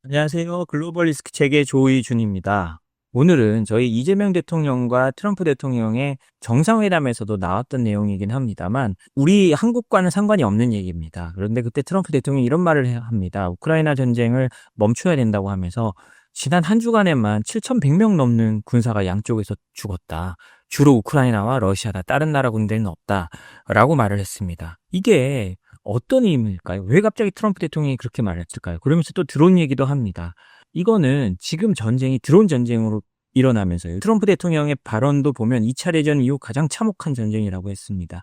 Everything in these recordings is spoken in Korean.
안녕하세요. 글로벌 리스크 체계 조이준입니다. 오늘은 저희 이재명 대통령과 트럼프 대통령의 정상회담에서도 나왔던 내용이긴 합니다만 우리 한국과는 상관이 없는 얘기입니다. 그런데 그때 트럼프 대통령이 이런 말을 합니다. 우크라이나 전쟁을 멈춰야 된다고 하면서 지난 한 주간에만 7,100명 넘는 군사가 양쪽에서 죽었다. 주로 우크라이나와 러시아다. 다른 나라 군대는 없다. 라고 말을 했습니다. 이게 어떤 의미일까요? 왜 갑자기 트럼프 대통령이 그렇게 말했을까요? 그러면서 또 드론 얘기도 합니다. 이거는 지금 전쟁이 드론 전쟁으로 일어나면서요. 트럼프 대통령의 발언도 보면 2차 대전 이후 가장 참혹한 전쟁이라고 했습니다.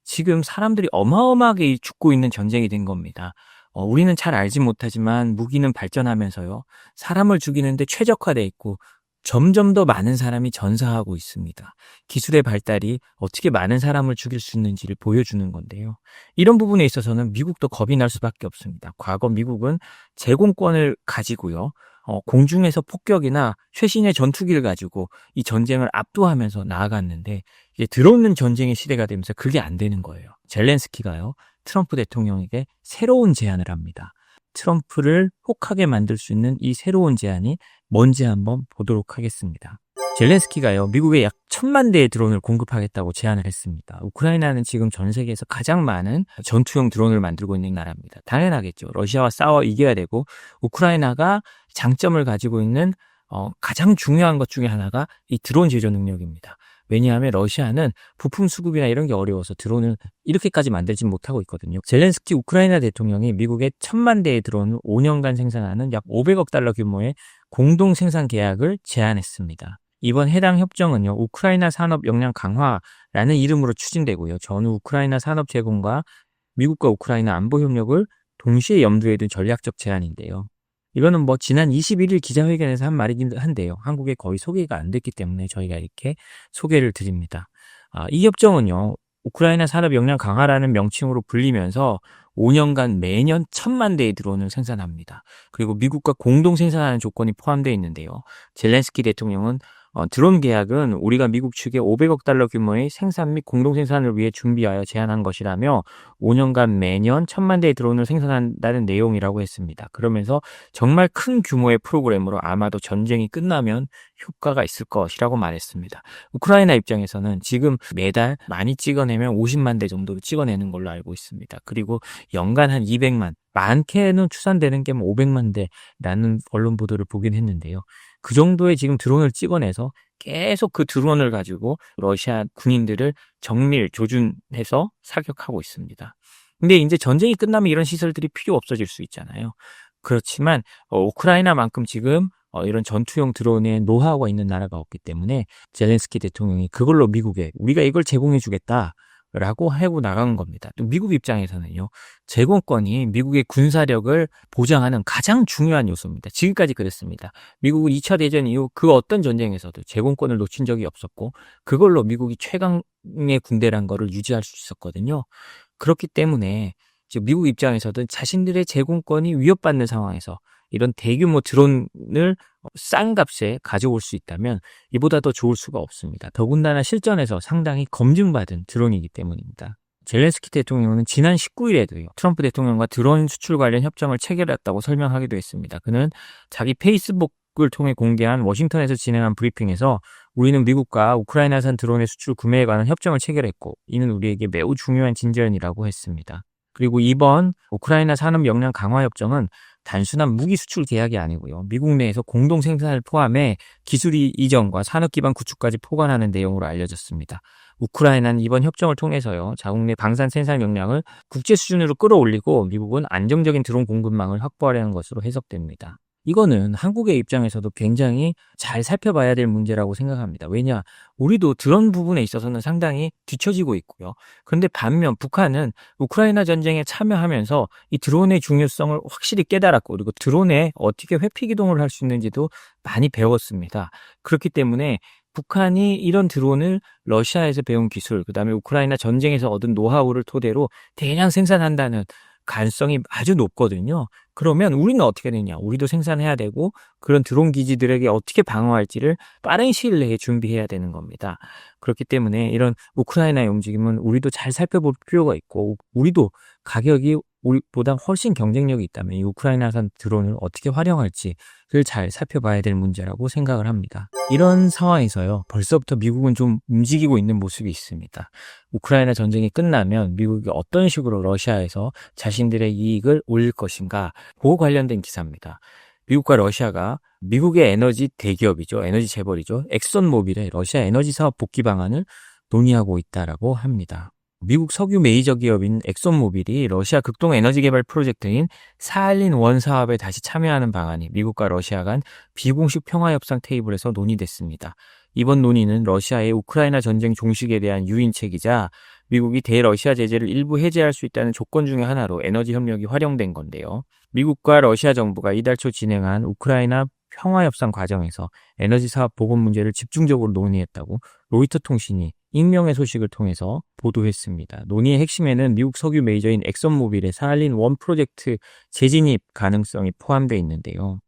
지금 사람들이 어마어마하게 죽고 있는 전쟁이 된 겁니다. 우리는 잘 알지 못하지만 무기는 발전하면서요. 사람을 죽이는데 최적화돼 있고 점점 더 많은 사람이 전사하고 있습니다. 기술의 발달이 어떻게 많은 사람을 죽일 수 있는지를 보여주는 건데요. 이런 부분에 있어서는 미국도 겁이 날 수밖에 없습니다. 과거 미국은 제공권을 가지고요. 공중에서 폭격이나 최신의 전투기를 가지고 이 전쟁을 압도하면서 나아갔는데 이제 들어오는 전쟁의 시대가 되면서 그게 안 되는 거예요. 젤렌스키가요. 트럼프 대통령에게 새로운 제안을 합니다. 트럼프를 혹하게 만들 수 있는 이 새로운 제안이 뭔지 한번 보도록 하겠습니다. 젤렌스키가요, 미국에 약 1,000만 대의 드론을 공급하겠다고 제안을 했습니다. 우크라이나는 지금 전 세계에서 가장 많은 전투용 드론을 만들고 있는 나라입니다. 당연하겠죠. 러시아와 싸워 이겨야 되고 우크라이나가 장점을 가지고 있는 가장 중요한 것 중에 하나가 이 드론 제조 능력입니다. 왜냐하면 러시아는 부품 수급이나 이런 게 어려워서 드론을 이렇게까지 만들지 못하고 있거든요. 젤렌스키 우크라이나 대통령이 미국에 1,000만 대의 드론을 5년간 생산하는 약 500억 달러 규모의 공동 생산 계약을 제안했습니다. 이번 해당 협정은요, 우크라이나 산업 역량 강화라는 이름으로 추진되고요. 전후 우크라이나 산업 제공과 미국과 우크라이나 안보 협력을 동시에 염두에 둔 전략적 제안인데요. 이거는 지난 21일 기자회견에서 한 말이긴 한데요. 한국에 거의 소개가 안 됐기 때문에 저희가 이렇게 소개를 드립니다. 이 협정은요, 우크라이나 산업 역량 강화라는 명칭으로 불리면서 5년간 매년 1,000만 대의 드론을 생산합니다. 그리고 미국과 공동 생산하는 조건이 포함되어 있는데요. 젤렌스키 대통령은 드론 계약은 우리가 미국 측에 500억 달러 규모의 생산 및 공동 생산을 위해 준비하여 제안한 것이라며 5년간 매년 1,000만 대의 드론을 생산한다는 내용이라고 했습니다. 그러면서 정말 큰 규모의 프로그램으로 아마도 전쟁이 끝나면 효과가 있을 것이라고 말했습니다. 우크라이나 입장에서는 지금 매달 많이 찍어내면 50만 대 정도 찍어내는 걸로 알고 있습니다. 그리고 연간 한 200만, 많게는 추산되는 게 500만 대라는 언론 보도를 보긴 했는데요. 그 정도의 지금 드론을 찍어내서 계속 그 드론을 가지고 러시아 군인들을 정밀 조준해서 사격하고 있습니다. 근데 이제 전쟁이 끝나면 이런 시설들이 필요 없어질 수 있잖아요. 그렇지만 우크라이나만큼 지금 이런 전투용 드론의 노하우가 있는 나라가 없기 때문에 젤렌스키 대통령이 그걸로 미국에 우리가 이걸 제공해 주겠다 라고 하고 나간 겁니다. 또 미국 입장에서는요, 제공권이 미국의 군사력을 보장하는 가장 중요한 요소입니다. 지금까지 그랬습니다. 미국은 2차 대전 이후 그 어떤 전쟁에서도 제공권을 놓친 적이 없었고 그걸로 미국이 최강의 군대란 거를 유지할 수 있었거든요. 그렇기 때문에 지금 미국 입장에서도 자신들의 제공권이 위협받는 상황에서 이런 대규모 드론을 싼 값에 가져올 수 있다면 이보다 더 좋을 수가 없습니다. 더군다나 실전에서 상당히 검증받은 드론이기 때문입니다. 젤렌스키 대통령은 지난 19일에도요. 트럼프 대통령과 드론 수출 관련 협정을 체결했다고 설명하기도 했습니다. 그는 자기 페이스북을 통해 공개한 워싱턴에서 진행한 브리핑에서 우리는 미국과 우크라이나산 드론의 수출 구매에 관한 협정을 체결했고 이는 우리에게 매우 중요한 진전이라고 했습니다. 그리고 이번 우크라이나 산업 역량 강화 협정은 단순한 무기 수출 계약이 아니고요. 미국 내에서 공동 생산을 포함해 기술 이전과 산업 기반 구축까지 포괄하는 내용으로 알려졌습니다. 우크라이나는 이번 협정을 통해서요. 자국 내 방산 생산 역량을 국제 수준으로 끌어올리고 미국은 안정적인 드론 공급망을 확보하려는 것으로 해석됩니다. 이거는 한국의 입장에서도 굉장히 잘 살펴봐야 될 문제라고 생각합니다. 왜냐? 우리도 드론 부분에 있어서는 상당히 뒤처지고 있고요. 그런데 반면 북한은 우크라이나 전쟁에 참여하면서 이 드론의 중요성을 확실히 깨달았고 그리고 드론에 어떻게 회피 기동을 할 수 있는지도 많이 배웠습니다. 그렇기 때문에 북한이 이런 드론을 러시아에서 배운 기술, 그다음에 우크라이나 전쟁에서 얻은 노하우를 토대로 대량 생산한다는 가능성이 아주 높거든요. 그러면 우리는 어떻게 되냐? 우리도 생산해야 되고 그런 드론 기지들에게 어떻게 방어할지를 빠른 시일 내에 준비해야 되는 겁니다. 그렇기 때문에 이런 우크라이나의 움직임은 우리도 잘 살펴볼 필요가 있고 우리도 가격이 우리보다 훨씬 경쟁력이 있다면 이 우크라이나산 드론을 어떻게 활용할지를 잘 살펴봐야 될 문제라고 생각을 합니다. 이런 상황에서요, 벌써부터 미국은 좀 움직이고 있는 모습이 있습니다. 우크라이나 전쟁이 끝나면 미국이 어떤 식으로 러시아에서 자신들의 이익을 올릴 것인가, 그거 관련된 기사입니다. 미국과 러시아가 미국의 에너지 대기업이죠. 에너지 재벌이죠. 엑선모빌의 러시아 에너지 사업 복귀 방안을 논의하고 있다라고 합니다. 미국 석유 메이저 기업인 엑선모빌이 러시아 극동 에너지 개발 프로젝트인 사할린-1 사업에 다시 참여하는 방안이 미국과 러시아 간 비공식 평화협상 테이블에서 논의됐습니다. 이번 논의는 러시아의 우크라이나 전쟁 종식에 대한 유인책이자 미국이 대러시아 제재를 일부 해제할 수 있다는 조건 중에 하나로 에너지 협력이 활용된 건데요. 미국과 러시아 정부가 이달 초 진행한 우크라이나 평화협상 과정에서 에너지 사업 보건 문제를 집중적으로 논의했다고 로이터 통신이 익명의 소식을 통해서 보도했습니다. 논의의 핵심에는 미국 석유 메이저인 엑선모빌의 사할린-1 프로젝트 재진입 가능성이 포함되어 있는데요.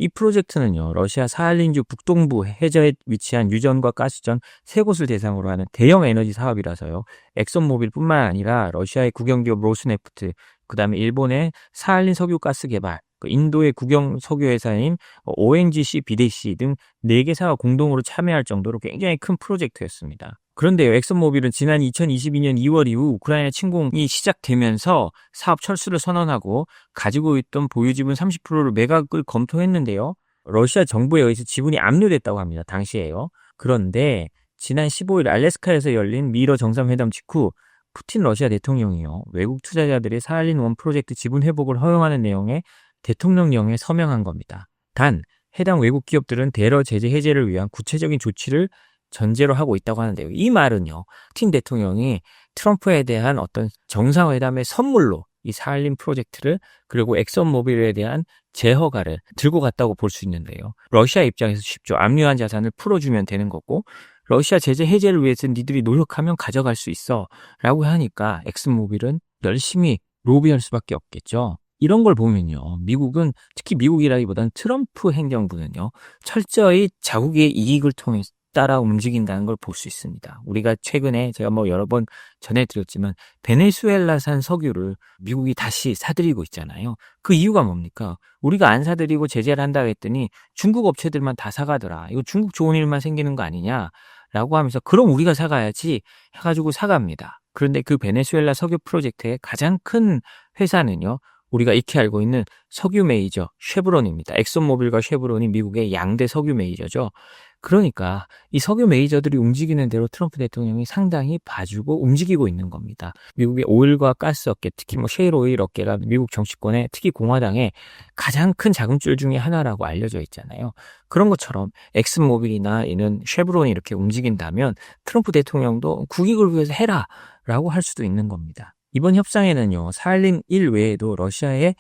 이 프로젝트는요, 러시아 사할린주 북동부 해저에 위치한 유전과 가스전 3곳을 대상으로 하는 대형 에너지 사업이라서요, 엑선모빌뿐만 아니라 러시아의 국영기업 로스네프트, 그 다음에 일본의 사할린 석유 가스 개발, 인도의 국영 석유회사인 ONGC, BDC 등 4개 사가 공동으로 참여할 정도로 굉장히 큰 프로젝트였습니다. 그런데요, 엑선모빌은 지난 2022년 2월 이후 우크라이나 침공이 시작되면서 사업 철수를 선언하고 가지고 있던 보유 지분 30%를 매각을 검토했는데요. 러시아 정부에 의해서 지분이 압류됐다고 합니다. 당시에요. 그런데 지난 15일 알래스카에서 열린 미러 정상회담 직후 푸틴 러시아 대통령이요, 외국 투자자들의 사할린-1 프로젝트 지분 회복을 허용하는 내용의 대통령령에 서명한 겁니다. 단, 해당 외국 기업들은 대러 제재 해제를 위한 구체적인 조치를 전제로 하고 있다고 하는데요. 이 말은요, 푸틴 대통령이 트럼프에 대한 어떤 정상회담의 선물로 이 사할린 프로젝트를, 그리고 엑선모빌에 대한 재허가를 들고 갔다고 볼 수 있는데요. 러시아 입장에서 쉽죠. 압류한 자산을 풀어주면 되는 거고, 러시아 제재 해제를 위해서 니들이 노력하면 가져갈 수 있어 라고 하니까 엑슨모빌은 열심히 로비할 수밖에 없겠죠. 이런 걸 보면요, 미국은, 특히 미국이라기보다는 트럼프 행정부는요, 철저히 자국의 이익을 통해 따라 움직인다는 걸 볼 수 있습니다. 우리가 최근에 제가 여러 번 전해드렸지만 베네수엘라산 석유를 미국이 다시 사들이고 있잖아요. 그 이유가 뭡니까? 우리가 안 사들이고 제재를 한다고 했더니 중국 업체들만 다 사가더라. 이거 중국 좋은 일만 생기는 거 아니냐? 라고 하면서, 그럼 우리가 사가야지 해가지고 사갑니다. 그런데 그 베네수엘라 석유 프로젝트의 가장 큰 회사는요, 우리가 익히 알고 있는 석유 메이저 쉐브론입니다. 엑선모빌과 쉐브론이 미국의 양대 석유 메이저죠. 그러니까 이 석유 메이저들이 움직이는 대로 트럼프 대통령이 상당히 봐주고 움직이고 있는 겁니다. 미국의 오일과 가스 업계, 특히 셰일 오일 업계가 미국 정치권의, 특히 공화당의 가장 큰 자금줄 중에 하나라고 알려져 있잖아요. 그런 것처럼 엑슨모빌이나 이는 쉐브론이 이렇게 움직인다면 트럼프 대통령도 국익을 위해서 해라 라고 할 수도 있는 겁니다. 이번 협상에는요, 사할린-1 외에도 러시아의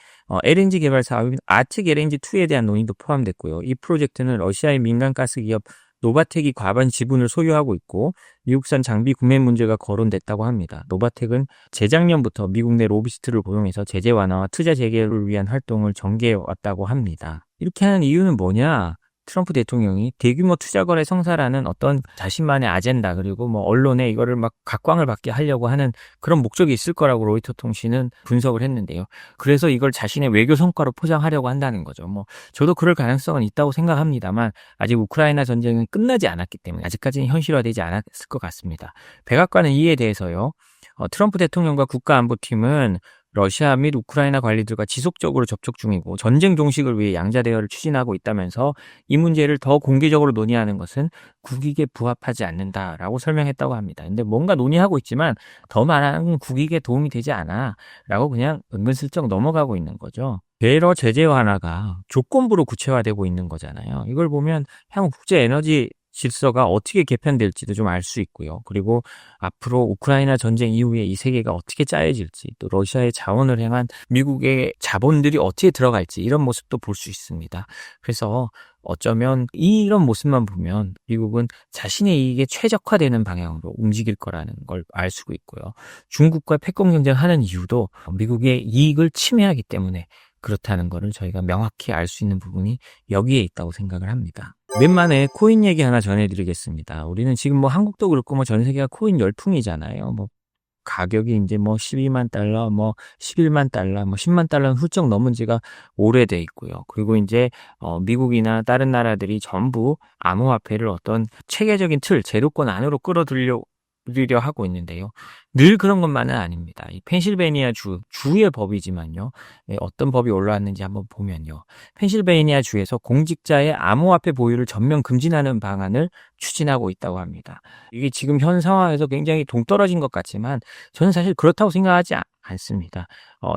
LNG 개발 사업인 아틱 LNG2에 대한 논의도 포함됐고요. 이 프로젝트는 러시아의 민간 가스 기업 노바텍이 과반 지분을 소유하고 있고 미국산 장비 구매 문제가 거론됐다고 합니다. 노바텍은 재작년부터 미국 내 로비스트를 고용해서 제재 완화와 투자 재개를 위한 활동을 전개해왔다고 합니다. 이렇게 하는 이유는 뭐냐? 트럼프 대통령이 대규모 투자 거래 성사라는 어떤 자신만의 아젠다, 그리고 언론에 이거를 막 각광을 받게 하려고 하는 그런 목적이 있을 거라고 로이터 통신은 분석을 했는데요. 그래서 이걸 자신의 외교 성과로 포장하려고 한다는 거죠. 저도 그럴 가능성은 있다고 생각합니다만 아직 우크라이나 전쟁은 끝나지 않았기 때문에 아직까지는 현실화되지 않았을 것 같습니다. 백악관은 이에 대해서요, 트럼프 대통령과 국가안보팀은 러시아 및 우크라이나 관리들과 지속적으로 접촉 중이고 전쟁 종식을 위해 양자 대화를 추진하고 있다면서 이 문제를 더 공개적으로 논의하는 것은 국익에 부합하지 않는다라고 설명했다고 합니다. 근데 뭔가 논의하고 있지만 더 많은 국익에 도움이 되지 않아 라고 그냥 은근슬쩍 넘어가고 있는 거죠. 대러 제재 완화가 조건부로 구체화되고 있는 거잖아요. 이걸 보면 향후 국제 에너지 질서가 어떻게 개편될지도 좀 알 수 있고요. 그리고 앞으로 우크라이나 전쟁 이후에 이 세계가 어떻게 짜여질지, 또 러시아의 자원을 향한 미국의 자본들이 어떻게 들어갈지, 이런 모습도 볼 수 있습니다. 그래서 어쩌면 이런 모습만 보면 미국은 자신의 이익에 최적화되는 방향으로 움직일 거라는 걸 알 수 있고요. 중국과 패권 경쟁하는 이유도 미국의 이익을 침해하기 때문에 그렇다는 거를 저희가 명확히 알 수 있는 부분이 여기에 있다고 생각을 합니다. 오랜만에 코인 얘기 하나 전해드리겠습니다. 우리는 지금 한국도 그렇고 전 세계가 코인 열풍이잖아요. 가격이 이제 뭐 $12만, 뭐 $11만, 뭐 $10만 훌쩍 넘은 지가 오래돼 있고요. 그리고 이제 미국이나 다른 나라들이 전부 암호화폐를 어떤 체계적인 틀, 제도권 안으로 끌어들이려 하고 있는데요. 늘 그런 것만은 아닙니다. 이 펜실베니아 주의 법이지만요. 어떤 법이 올라왔는지 한번 보면요. 펜실베니아 주에서 공직자의 암호화폐 보유를 전면 금지하는 방안을 추진하고 있다고 합니다. 이게 지금 현 상황에서 굉장히 동떨어진 것 같지만 저는 사실 그렇다고 생각하지 않습니다.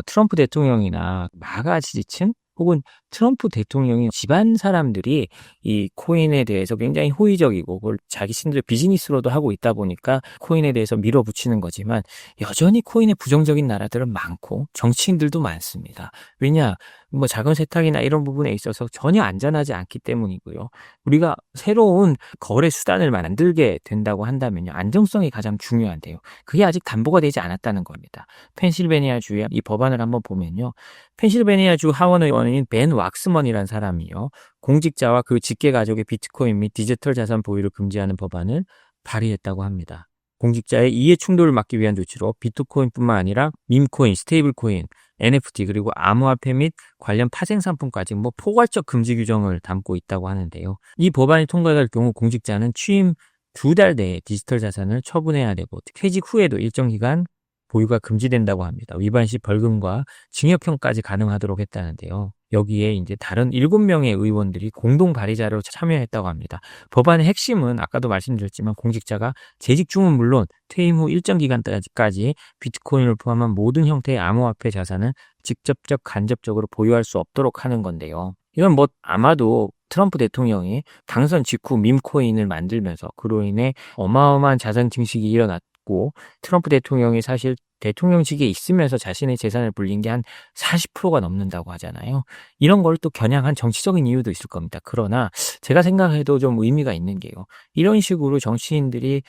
트럼프 대통령이나 마가 지지층 혹은 트럼프 대통령의 집안 사람들이 이 코인에 대해서 굉장히 호의적이고 그걸 자기 신들의 비즈니스로도 하고 있다 보니까 코인에 대해서 밀어붙이는 거지만 여전히 코인에 부정적인 나라들은 많고 정치인들도 많습니다. 왜냐? 뭐 자금 세탁이나 이런 부분에 있어서 전혀 안전하지 않기 때문이고요. 우리가 새로운 거래 수단을 만들게 된다고 한다면요. 안정성이 가장 중요한데요. 그게 아직 담보가 되지 않았다는 겁니다. 펜실베니아 주의 이 법안을 한번 보면요. 펜실베니아 주 하원 의원인 벤 왁스먼이라는 사람이요. 공직자와 그 직계 가족의 비트코인 및 디지털 자산 보유를 금지하는 법안을 발의했다고 합니다. 공직자의 이해 충돌을 막기 위한 조치로 비트코인뿐만 아니라 밈코인, 스테이블코인, NFT 그리고 암호화폐 및 관련 파생 상품까지 뭐 포괄적 금지 규정을 담고 있다고 하는데요. 이 법안이 통과될 경우 공직자는 취임 2달 내에 디지털 자산을 처분해야 되고 퇴직 후에도 일정 기간 보유가 금지된다고 합니다. 위반 시 벌금과 징역형까지 가능하도록 했다는데요. 여기에 이제 다른 7명의 의원들이 공동 발의자로 참여했다고 합니다. 법안의 핵심은 아까도 말씀드렸지만 공직자가 재직 중은 물론 퇴임 후 일정 기간까지 비트코인을 포함한 모든 형태의 암호화폐 자산을 직접적 간접적으로 보유할 수 없도록 하는 건데요. 이건 뭐 아마도 트럼프 대통령이 당선 직후 밈코인을 만들면서 그로 인해 어마어마한 자산 증식이 일어났고 트럼프 대통령이 사실 대통령직에 있으면서 자신의 재산을 불린 게 한 40%가 넘는다고 하잖아요. 이런 걸 또 겨냥한 정치적인 이유도 있을 겁니다. 그러나 제가 생각해도 좀 의미가 있는 게요. 이런 식으로 정치인들이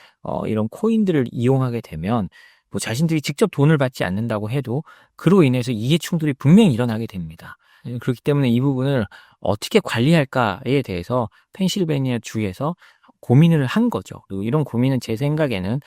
이런 코인들을 이용하게 되면 뭐 자신들이 직접 돈을 받지 않는다고 해도 그로 인해서 이해 충돌이 분명히 일어나게 됩니다. 그렇기 때문에 이 부분을 어떻게 관리할까에 대해서 펜실베니아 주에서 고민을 한 거죠. 이런 고민은 제 생각에는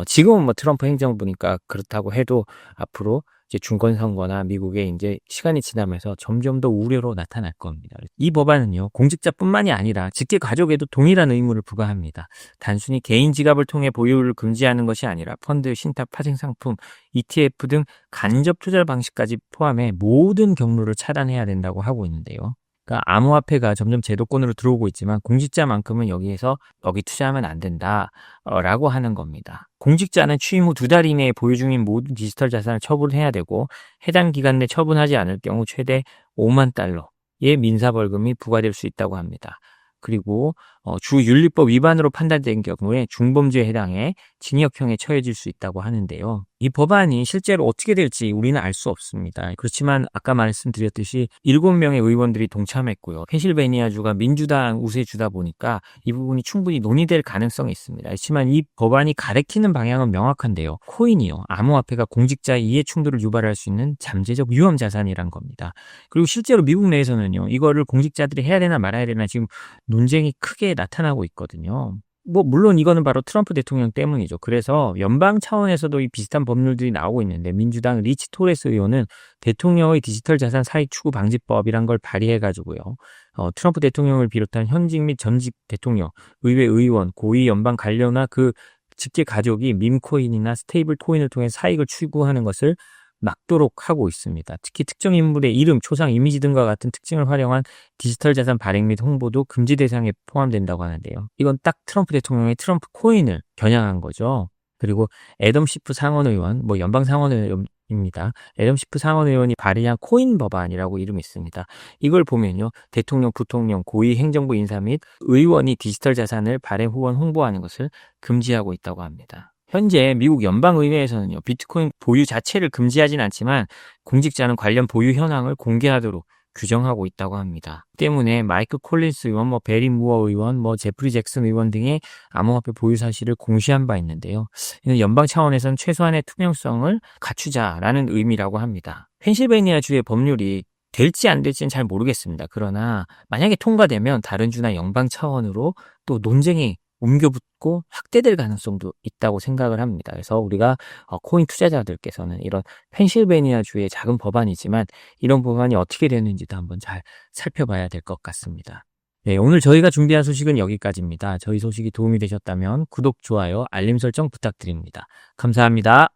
지금은 뭐 트럼프 행정부니까 그렇다고 해도 앞으로 이제 중간 선거나 미국의 이제 시간이 지나면서 점점 더 우려로 나타날 겁니다. 이 법안은요, 공직자뿐만이 아니라 직계 가족에도 동일한 의무를 부과합니다. 단순히 개인 지갑을 통해 보유를 금지하는 것이 아니라 펀드, 신탁, 파생 상품, ETF 등 간접 투자 방식까지 포함해 모든 경로를 차단해야 된다고 하고 있는데요. 그러니까 암호화폐가 점점 제도권으로 들어오고 있지만 공직자만큼은 여기에서 여기 투자하면 안 된다라고 하는 겁니다. 공직자는 취임 후 2달 이내에 보유 중인 모든 디지털 자산을 처분해야 되고 해당 기간 내 처분하지 않을 경우 최대 $50,000의 민사벌금이 부과될 수 있다고 합니다. 그리고 주윤리법 위반으로 판단된 경우에 중범죄에 해당해 징역형에 처해질 수 있다고 하는데요. 이 법안이 실제로 어떻게 될지 우리는 알 수 없습니다. 그렇지만 아까 말씀드렸듯이 7명의 의원들이 동참했고요. 펜실베니아주가 민주당 우세주다 보니까 이 부분이 충분히 논의될 가능성이 있습니다. 그렇지만 이 법안이 가리키는 방향은 명확한데요. 코인이요. 암호화폐가 공직자의 이해 충돌을 유발할 수 있는 잠재적 위험 자산이란 겁니다. 그리고 실제로 미국 내에서는요. 이거를 공직자들이 해야 되나 말아야 되나 지금 논쟁이 크게 나타나고 있거든요. 뭐 물론 이거는 바로 트럼프 대통령 때문이죠. 그래서 연방 차원에서도 이 비슷한 법률들이 나오고 있는데 민주당 리치 토레스 의원은 대통령의 디지털 자산 사익 추구 방지법이란 걸 발의해가지고요. 트럼프 대통령을 비롯한 현직 및 전직 대통령, 의회 의원, 고위 연방 관료나 그 직계 가족이 밈코인이나 스테이블 코인을 통해 사익을 추구하는 것을 막도록 하고 있습니다. 특히 특정 인물의 이름, 초상, 이미지 등과 같은 특징을 활용한 디지털 자산 발행 및 홍보도 금지 대상에 포함된다고 하는데요. 이건 딱 트럼프 대통령의 트럼프 코인을 겨냥한 거죠. 그리고 애덤 시프 상원의원, 연방 상원의원입니다. 애덤 시프 상원의원이 발의한 코인 법안이라고 이름이 있습니다. 이걸 보면요. 대통령, 부통령, 고위 행정부 인사 및 의원이 디지털 자산을 발행 후원 홍보하는 것을 금지하고 있다고 합니다. 현재 미국 연방의회에서는요, 비트코인 보유 자체를 금지하진 않지만 공직자는 관련 보유 현황을 공개하도록 규정하고 있다고 합니다. 때문에 마이클 콜린스 의원, 베리 무어 의원, 제프리 잭슨 의원 등의 암호화폐 보유 사실을 공시한 바 있는데요. 이는 연방 차원에서는 최소한의 투명성을 갖추자라는 의미라고 합니다. 펜실베니아주의 법률이 될지 안 될지는 잘 모르겠습니다. 그러나 만약에 통과되면 다른 주나 연방 차원으로 또 논쟁이 옮겨붙고 확대될 가능성도 있다고 생각을 합니다. 그래서 우리가 코인 투자자들께서는 이런 펜실베니아주의 작은 법안이지만 이런 법안이 어떻게 되는지도 한번 잘 살펴봐야 될 것 같습니다. 네, 오늘 저희가 준비한 소식은 여기까지입니다. 저희 소식이 도움이 되셨다면 구독, 좋아요, 알림 설정 부탁드립니다. 감사합니다.